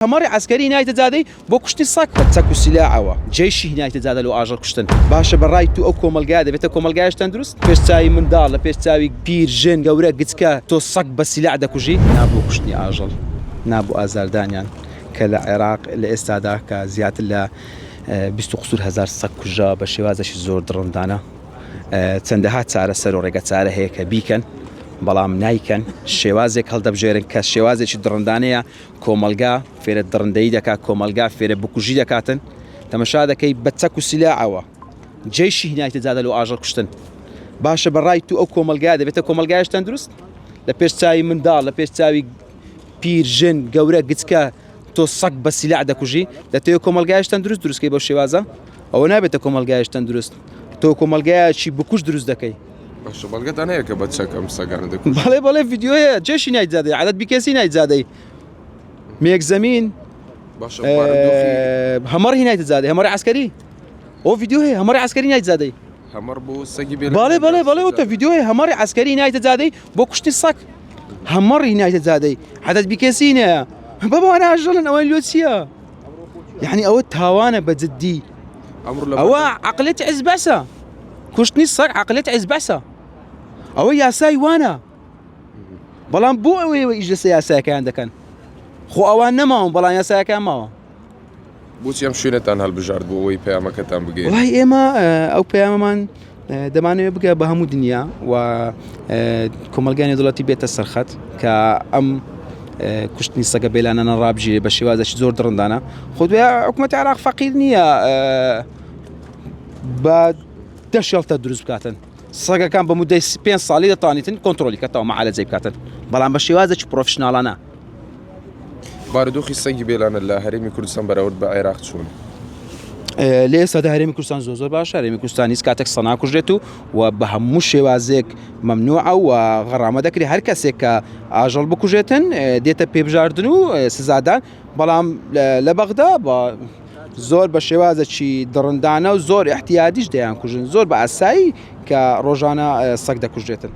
هەمەڕی عسکەری هینایەتە زادەی بۆ کوشتنی سەگ چەک و سیلاعەوە جێیشی هینایەتە زادە لەو ئاژەڵ کوشتن باشە بەڕای تو ئەو کۆمەلگا دەبێتە کۆمەلگایشتان دروست پێش چاوی منداڵ لە پێش چاوی پیر ژن گەورە گچکە تۆ سەگ بە سیلاع دەکوژی نابوو کوشتنی ئاژەڵ نابوو ئازاردانیان کە لە عێراق لە ئێستادا کە زیاتر لە 20,000 سەگ کوژا بە شێوازێکی زۆر دڕندانە چەندەها چارە سەر و ڕێگە چارە هەیە کە بیکەن بەڵام نایکەن شێوازێک هەڵدەبژێرن کە شێوازێکی دڕندانەیە کۆمەلگا فێرە دڕندەی دەکات کۆمەلگا فێرە بکوژی دەکاتن تەمەشا دەکەی بە چەک و سیلاعەوە جێیشی هینایەتە زادە لەو ئاژەڵ کوشتن باشە بەڕای تو ئەو کۆمەلگا دەبێتە کۆمەلگایشتان دروست لە پێش چاوی منداڵ لە پێش چاوی پیر ژن گەورە گچکە تۆ سەگ بە سیلاع دەکوژی دەتەوێت کۆمەلگایشتان دروستکەی بۆ شێوازە ئەوە نابێتە کۆمەلگایشتان دروست تۆ کۆمەلگایەکی بکوژ دروست دەکەی باشە بەڵگەتان هەیە کە بە چەک ئەم سەگانە دەکوژن بەڵێ ڤیدیۆیە جێشی نایت زادەی عەدەد بیکەسی نایت زادەی مێک زەمین باشە هەمەڕ هینایەتە زادەی هەمەڕی عسکەری ئەو ڤیدیۆ هەیە هەمەڕی عسکەری نایت زادەی هەمەڕ بۆ سەگی بێ بەڵێ ئەوتە ڤیدیۆیە هەمەڕی عسکەری هینایەتە زادەی بۆ کوشتنی سەگ هەمەڕی هینایەتە زادەی عەدەد بیکەسینە بەبوانە ئاژەڵن ئەوە لۆ چییە یعنی ئەوە تاوانە بەجددی ئەوە عەقڵێتی عیزبەسە کوشتنی سەگ عەقڵێتی عیزبەسە ئەوە یاسای وانە بەڵام بۆ ئەوەیەوە ئیش لەسەر یاسایەکەیان دەکەن خۆ ئەوان نەماون بەڵام یاسایەکان ماوە بۆچی ئەم شوێنتان هەڵبژارد بۆ ئەوەی پەیامەکەتان بگەین وای ئێمە ئەو پەیامەمان دەمانەوێت بگە بە هەموو دنیا و کۆمەلگای نێودەوڵەتی بێتە سەرخەت کە ئەم کوشتنی سەگە بێلانە ڕابژێ بە شێوازێکی زۆر دڕندانە خۆ دوێ حکومەتی عێراق فەقیر نییە بە دەشێڵتە دروست بکاتن سەگەکان بە مودەی 5 ساڵی دەتوانیتن کۆنتترۆلی کەتەوە مەعالەجەی بکاتن بەڵام بە شێوازێکی پرۆفشناڵانە بارودۆخی سەگی بێلانە لە هەرێمی کوردستان بەراورد بە عێراق چوون لە ئێستادا هەرێمی کوردستان زۆر باشە هەرێمی کوردستان هیچ کاتێک سە ناکوژێت و بە هەموو شێوازێک مەمنوعە و غەڕامە دەکرێت هەر کەسێک کە ئاژەڵ بکوژێتن دێتە پێبژاردن و سزادان بەڵام لە بەغدا بە زۆر بە شێوازێکی دڕندانە و زۆر احتیادیش دەیان کوژن زۆر بە ئاسایی کە ڕۆژانە سەگ دەکوژێتن